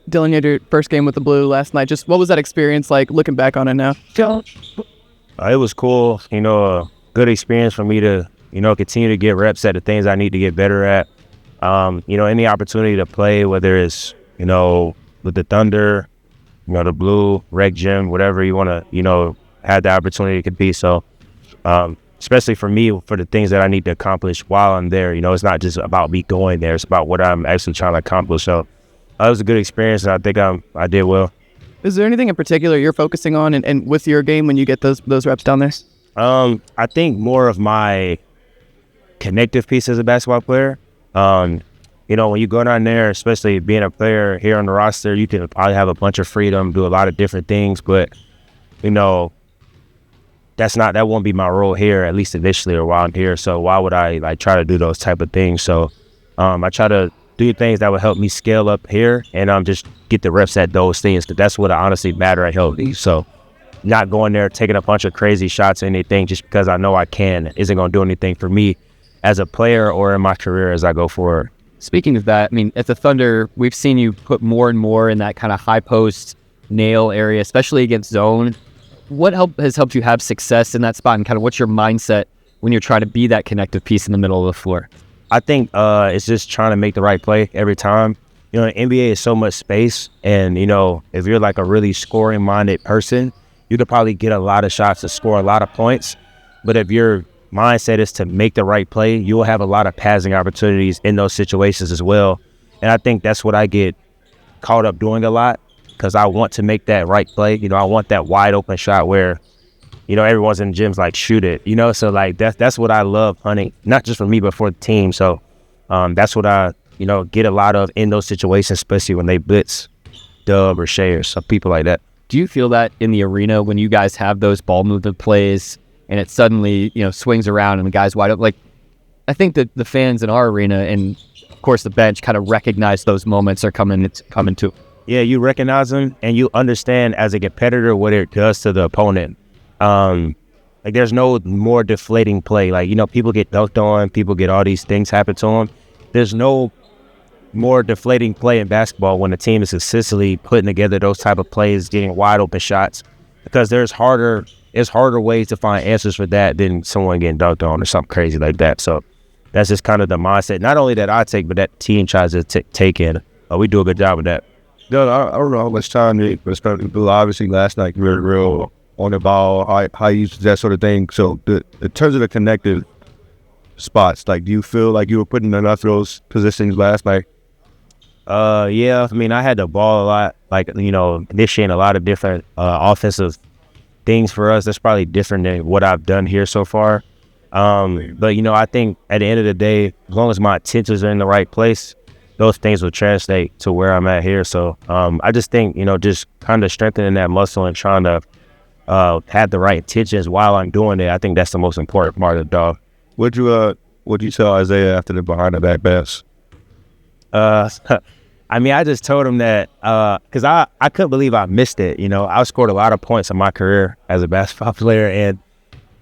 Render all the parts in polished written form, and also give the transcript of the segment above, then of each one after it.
Dillon, you had your first game with the Blue last night. Just what was that experience like looking back on it now? It was cool, a good experience for me to, continue to get reps at the things I need to get better at. Any opportunity to play, whether it's, with the Thunder, the Blue, Rec Gym, whatever you want to, have the opportunity to compete. So, especially for me, for the things that I need to accomplish while I'm there, it's not just about me going there. It's about what I'm actually trying to accomplish. So it was a good experience, and I think I did well. Is there anything in particular you're focusing on and with your game when you get those reps down there? I think more of my connective piece as a basketball player. When you go down there, especially being a player here on the roster, you can probably have a bunch of freedom, do a lot of different things, but that won't be my role here, at least initially or while I'm here. So why would I try to do those type of things? So I try to do things that would help me scale up here and just get the reps at those things, because that's what honestly matter at Healthy. So not going there taking a bunch of crazy shots or anything just because I know I can isn't going to do anything for me as a player or in my career as I go forward. Speaking of that, at the Thunder, we've seen you put more and more in that kind of high post nail area, especially against zone. What has helped you have success in that spot, and kind of what's your mindset when you're trying to be that connective piece in the middle of the floor? I think it's just trying to make the right play every time. The NBA is so much space, and, if you're like a really scoring-minded person, you could probably get a lot of shots to score a lot of points. But if your mindset is to make the right play, you will have a lot of passing opportunities in those situations as well. And I think that's what I get caught up doing a lot, because I want to make that right play. I want that wide open shot where, everyone's in the gyms like, shoot it, so like that's what I love hunting, not just for me, but for the team. So that's what I, get a lot of in those situations, especially when they blitz Dub or Shea or some people like that. Do you feel that in the arena when you guys have those ball movement plays and it suddenly, swings around and the guy's wide open? Like, I think that the fans in our arena and, of course, the bench kind of recognize those moments are coming to. Yeah, you recognize them and you understand as a competitor what it does to the opponent. There's no more deflating play. People get dunked on, people get all these things happen to them. There's no more deflating play in basketball when the team is consistently putting together those type of plays, getting wide open shots, because there's harder ways to find answers for that than someone getting dunked on or something crazy like that. So that's just kind of the mindset, not only that I take, but that team tries to take in. We do a good job with that. No, I don't know how much time you spent with Blue. Obviously, last night you were real on the ball, how you use that sort of thing. So in terms of the connective spots, do you feel like you were putting enough of those positions last night? Yeah, I had the ball a lot, initiating a lot of different offensive things for us. That's probably different than what I've done here so far. But, I think at the end of the day, as long as my intentions are in the right place, those things will translate to where I'm at here. So I just think, just kind of strengthening that muscle and trying to have the right intentions while I'm doing it, I think that's the most important part of the dog. What'd you tell Isaiah after the behind the back pass? I just told him that because I couldn't believe I missed it. I scored a lot of points in my career as a basketball player, and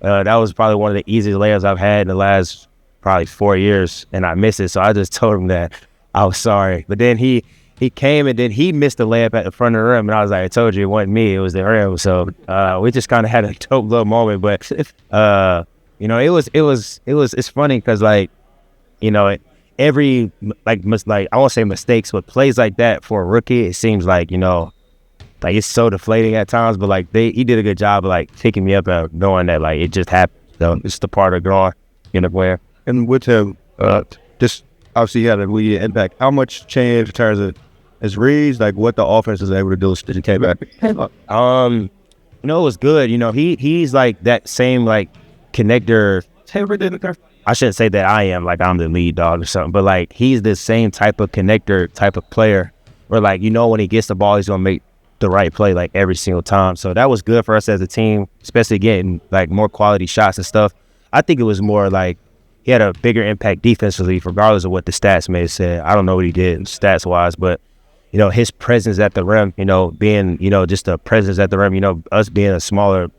that was probably one of the easiest layups I've had in the last probably 4 years, and I missed it. So I just told him that I was sorry. But then he came and then he missed the layup at the front of the rim, and I was like, I told you it wasn't me, it was the rim. So we just kind of had a dope little moment. But it's funny because every I won't say mistakes, but plays like that for a rookie, it seems like it's so deflating at times. But he did a good job of picking me up and knowing that it just happened. So it's the part of growing in a player. And with him, just obviously he had a immediate impact. How much change in terms of his reads, what the offense is able to do since he came back? It was good. He's that same connector. I shouldn't say that I am I'm the lead dog or something, but he's the same type of connector type of player where when he gets the ball, he's gonna make the right play every single time. So that was good for us as a team, especially getting more quality shots and stuff. I think it was more he had a bigger impact defensively, regardless of what the stats may have said. I don't know what he did stats wise, but his presence at the rim, being just a presence at the rim, us being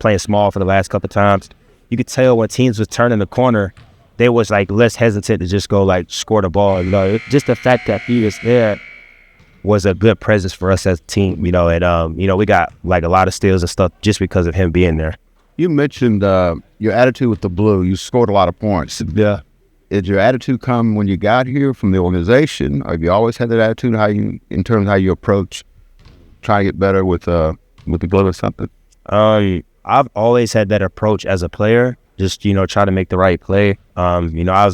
playing small for the last couple of times, you could tell when teams was turning the corner, they was less hesitant to just go score the ball. Just the fact that he was there was a good presence for us as a team, you know, and, you know, we got like a lot of steals and stuff just because of him being there. You mentioned your attitude with the Blue. You scored a lot of points. Yeah. Did your attitude come when you got here from the organization? Or have you always had that attitude? In terms of how you approach trying to get better with the Blue or something? I've always had that approach as a player, just, you know, try to make the right play. You know,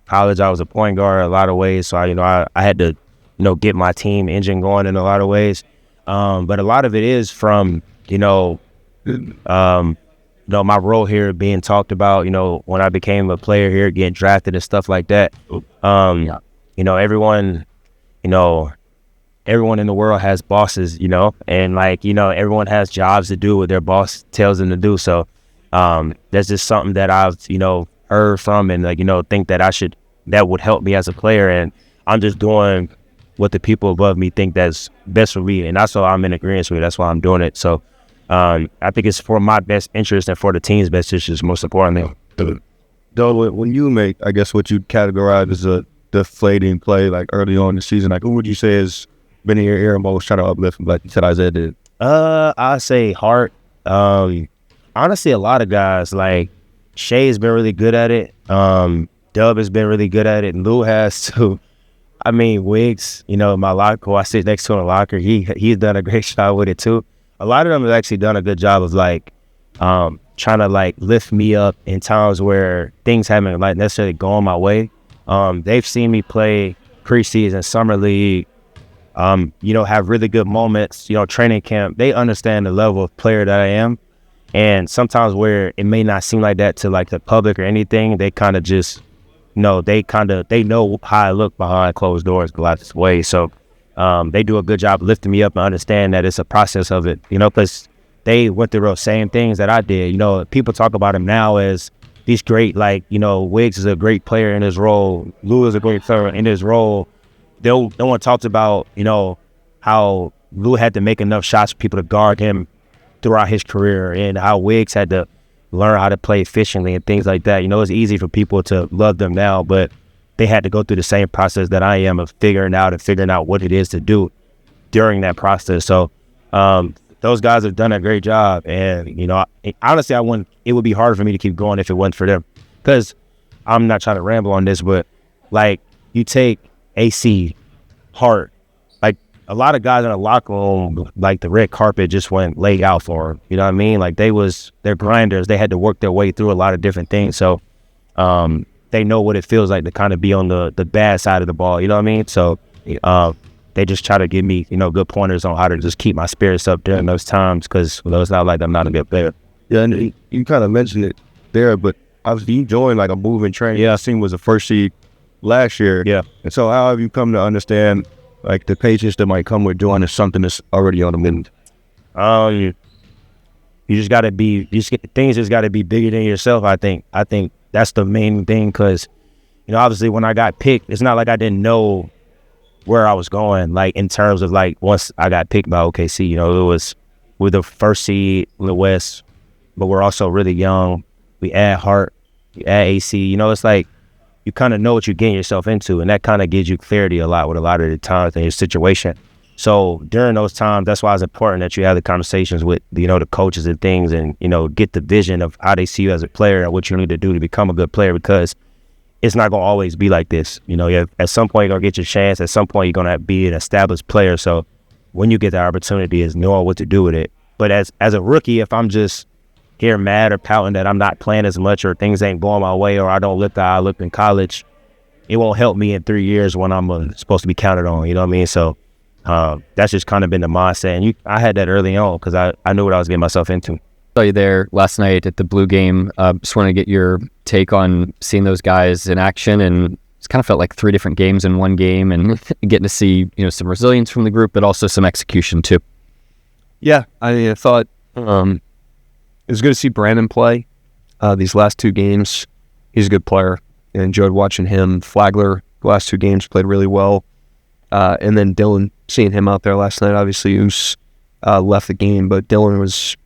college, I was a point guard in a lot of ways, so I had to, you know, get my team engine going in a lot of ways. But a lot of it is from, you know, my role here being talked about, you know, when I became a player here, getting drafted and stuff like that. You know, everyone in the world has bosses, you know, and like, you know, everyone has jobs to do what their boss tells them to do. So that's just something that I've, you know, heard from and like, you know, think that that would help me as a player. And I'm just doing what the people above me think that's best for me. And that's why I'm in agreement with it. That's why I'm doing it. So I think it's for my best interest and for the team's best interest, most importantly. Though, when you make, I guess, what you'd categorize as a deflating play, like early on in the season, like who would you say has been in your ear most trying to uplift, like you said Isaiah did? I say Hart. Honestly, a lot of guys, like Shay's been really good at it. Dub has been really good at it. Lou has too. I mean, Wiggs, you know, my locker, I sit next to him in the locker. He's done a great job with it too. A lot of them have actually done a good job of like trying to like lift me up in times where things haven't like necessarily gone my way. They've seen me play preseason, summer league, you know, have really good moments, you know, training camp. They understand the level of player that I am. And sometimes where it may not seem like that to like the public or anything, they kind of just, you know, they know how I look behind closed doors a lot of ways. So they do a good job lifting me up and understand that it's a process of it, you know, because they went through those same things that I did. You know, people talk about him now as these great, like, you know, Wiggs is a great player in his role. Lou is a great player in his role. No one talks about, you know, how Lou had to make enough shots for people to guard him throughout his career and how Wiggs had to learn how to play efficiently and things like that. You know, it's easy for people to love them now, but they had to go through the same process that I am of figuring out what it is to do during that process. So those guys have done a great job. And, you know, honestly, it would be hard for me to keep going if it wasn't for them. Because I'm not trying to ramble on this, but like you take AC, Hart, like a lot of guys in the locker room, like the red carpet just went laid out for them. You know what I mean? Like they're grinders. They had to work their way through a lot of different things. So they know what it feels like to kind of be on the bad side of the ball. You know what I mean? So they just try to give me, you know, good pointers on how to just keep my spirits up during those times because it's not like I'm not a good player. Yeah, and you kind of mentioned it there, but obviously you joined like a moving training. Yeah, I seen was the first seed last year. Yeah. And so how have you come to understand like the patience that might come with doing something that's already on the mend? You just got to be, things just got to be bigger than yourself, I think. I think that's the main thing because, you know, obviously when I got picked, it's not like I didn't know where I was going, like in terms of like once I got picked by OKC, you know, we're the first seed in the West, but we're also really young. We add Hart, we add AC, you know, it's like you kind of know what you're getting yourself into, and that kind of gives you clarity a lot with a lot of the times in your situation. So during those times, that's why it's important that you have the conversations with, you know, the coaches and things and, you know, get the vision of how they see you as a player and what you need to do to become a good player because it's not going to always be like this. You know, at some point you're going to get your chance. At some point you're going to be an established player. So when you get the opportunity is knowing what to do with it. But as a rookie, if I'm just here mad or pouting that I'm not playing as much or things ain't going my way or I don't look how I looked in college, it won't help me in 3 years when I'm supposed to be counted on. You know what I mean? So that's just kind of been the mindset. And I had that early on because I knew what I was getting myself into. Saw you there last night at the Blue game. Just want to get your take on seeing those guys in action, and it's kind of felt like 3 different games in one game, and getting to see, you know, some resilience from the group, but also some execution too. Yeah, I thought it was good to see Brandon play these last 2 games. He's a good player. I enjoyed watching him. Flagler, the last 2 games, played really well. And then Dillon, seeing him out there last night, obviously, who's left the game, but Dillon was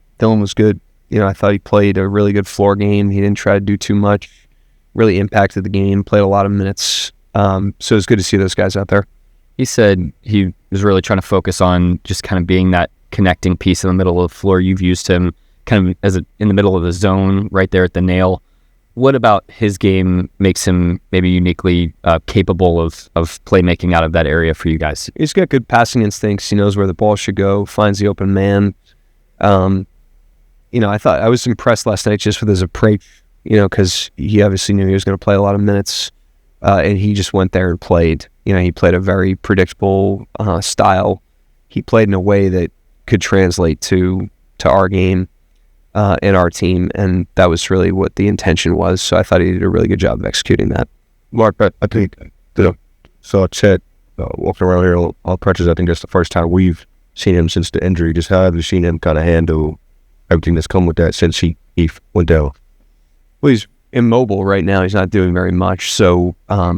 good. You know, I thought he played a really good floor game. He didn't try to do too much. Really impacted the game, played a lot of minutes. So it was good to see those guys out there. He said he was really trying to focus on just kind of being that connecting piece in the middle of the floor. You've used him kind of as in the middle of the zone, right there at the nail. What about his game makes him maybe uniquely capable of playmaking out of that area for you guys? He's got good passing instincts. He knows where the ball should go, finds the open man. I was impressed last night just with his approach, because he obviously knew he was going to play a lot of minutes, and he just went there and played. He played a very predictable style. He played in a way that could translate to our game and our team, and that was really what the intention was. So I thought he did a really good job of executing that. Mark, I think saw Chet walking around here all practice. I think that's the first time we've seen him since the injury. Just how have you seen him kind of handle everything that's come with that since he went down? Well, he's immobile right now. He's not doing very much, so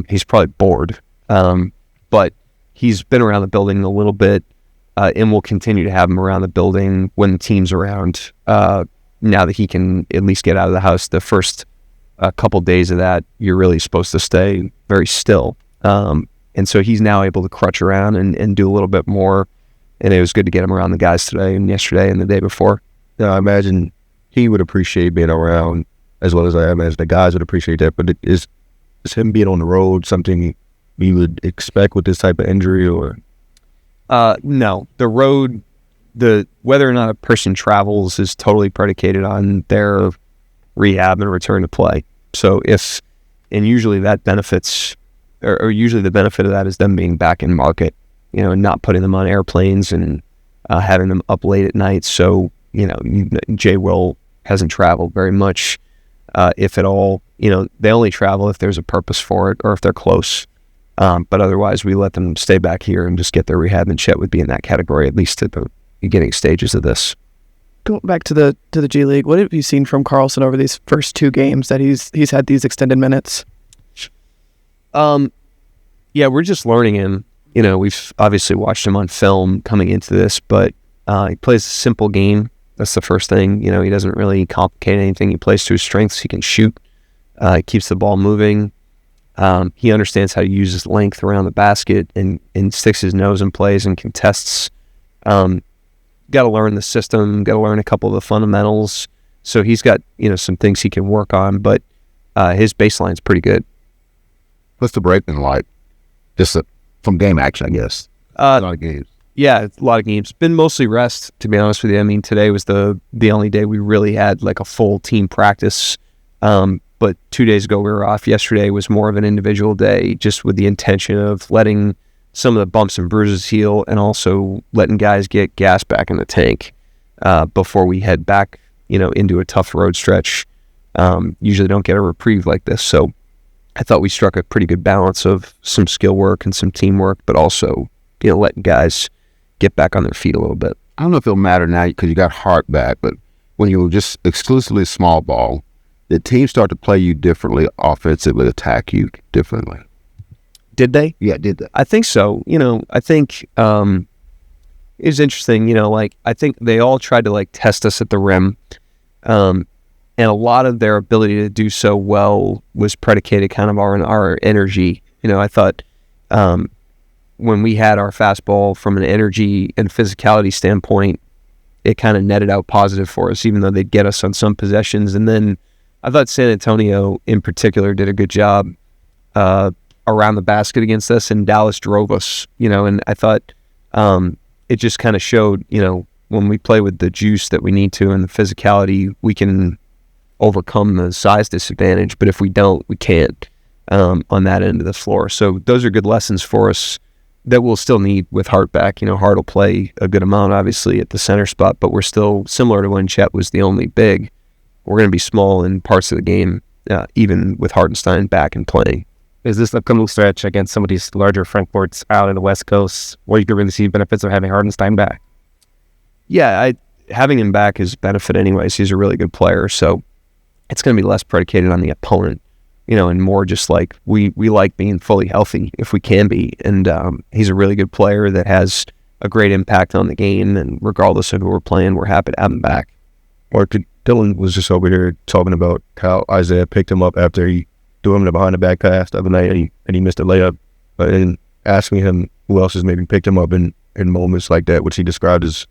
he's probably bored. But he's been around the building a little bit, and we'll continue to have him around the building when the team's around. Now that he can at least get out of the house, the first couple days of that, you're really supposed to stay very still. And so he's now able to crutch around and do a little bit more. And it was good to get him around the guys today and yesterday and the day before. Yeah, I imagine he would appreciate being around as well as I imagine the guys would appreciate that. But is him being on the road something you would expect with this type of injury, or? No, the road, whether or not a person travels is totally predicated on their rehab and return to play. So usually that benefits, or usually the benefit of that is them being back in market, and not putting them on airplanes and having them up late at night. So, Jay Will hasn't traveled very much, if at all. They only travel if there's a purpose for it or if they're close. But otherwise, we let them stay back here and just get their rehab, and Chet would be in that category, at least at the beginning stages of this. Going back to the G League, what have you seen from Carlson over these first two games that he's had these extended minutes? Yeah, we're just learning him. We've obviously watched him on film coming into this, but he plays a simple game. That's the first thing. He doesn't really complicate anything. He plays to his strengths. He can shoot. He keeps the ball moving. He understands how to use his length around the basket and sticks his nose in plays and contests. Got to learn the system. Got to learn a couple of the fundamentals. So he's got some things he can work on, but his baseline's pretty good. What's the break been like? Just from game action, I guess. A lot of games. Yeah, it's a lot of games. Been mostly rest, to be honest with you. I mean, today was the only day we really had like a full team practice. But 2 days ago we were off. Yesterday was more of an individual day, just with the intention of letting some of the bumps and bruises heal, and also letting guys get gas back in the tank before we head back, into a tough road stretch. Usually don't get a reprieve like this, so I thought we struck a pretty good balance of some skill work and some teamwork, but also letting guys get back on their feet a little bit. I don't know if it'll matter now because you got Hart back, but when you were just exclusively small ball, the team start to play you differently offensively, attack you differently. Did they? Yeah, did they? I think so. I think it was interesting. I think they all tried to test us at the rim, and a lot of their ability to do so well was predicated kind of on our energy. I thought when we had our fastball from an energy and physicality standpoint, it kind of netted out positive for us, even though they'd get us on some possessions. And then I thought San Antonio in particular did a good job around the basket against us, and Dallas drove us, and I thought it just kind of showed, when we play with the juice that we need to and the physicality, we can overcome the size disadvantage, but if we don't, we can't on that end of the floor. So those are good lessons for us that we'll still need with Hart back. Hart will play a good amount, obviously, at the center spot, but we're still similar to when Chet was the only big. We're going to be small in parts of the game, even with Hartenstein back and playing. Is this upcoming stretch against some of these larger front courts out in the West Coast where you could really see benefits of having Hartenstein back? Yeah, having him back is a benefit anyways. He's a really good player, so it's going to be less predicated on the opponent, and more just we like being fully healthy if we can be. And he's a really good player that has a great impact on the game, and regardless of who we're playing, we're happy to have him back. Or Dillon was just over here talking about how Isaiah picked him up after he threw him the behind the back pass the other night, and he missed a layup. And asking him who else has maybe picked him up in moments like that, which he described as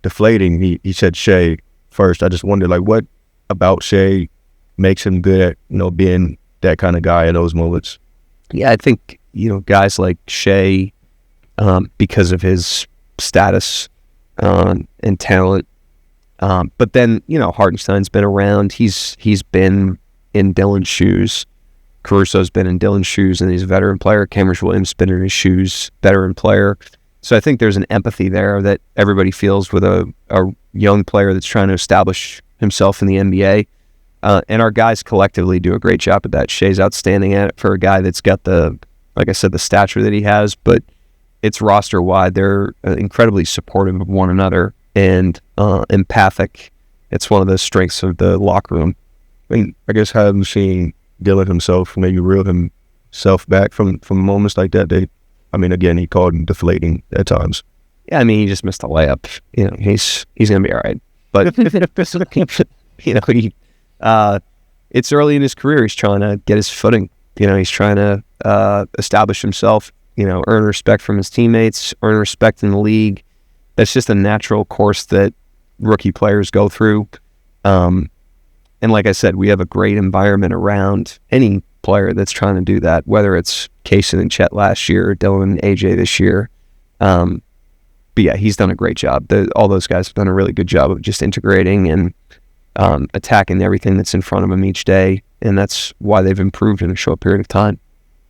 deflating. He said Shea first. I just wonder, like, what about Shea makes him good at, you know, being that kind of guy in those moments? Yeah, I think, you know, guys like Shea, because of his status and talent. But then, you know, Hartenstein's been around. He's been in Dillon's shoes. Caruso's been in Dillon's shoes, and he's a veteran player. Cameron Williams has been in his shoes, veteran player. So I think there's an empathy there that everybody feels with a young player that's trying to establish himself in the NBA. And our guys collectively do a great job at that. Shea's outstanding at it for a guy that's got the, like I said, the stature that he has, but it's roster-wide. They're incredibly supportive of one another and empathic. It's one of the strengths of the locker room. I mean, I guess having seen Dillon himself maybe reel himself back from moments like that, again, he called him deflating at times. Yeah, I mean, he just missed a layup. You know, he's going to be all right. But, you know, it's early in his career. He's trying to get his footing. You know, he's trying to establish himself, you know, earn respect from his teammates, earn respect in the league. That's just a natural course that rookie players go through. And like I said, we have a great environment around any player that's trying to do that, whether it's Kaysen and Chet last year, or Dillon and AJ this year. But yeah, he's done a great job. All those guys have done a really good job of just integrating and attacking everything that's in front of them each day. And that's why they've improved in a short period of time.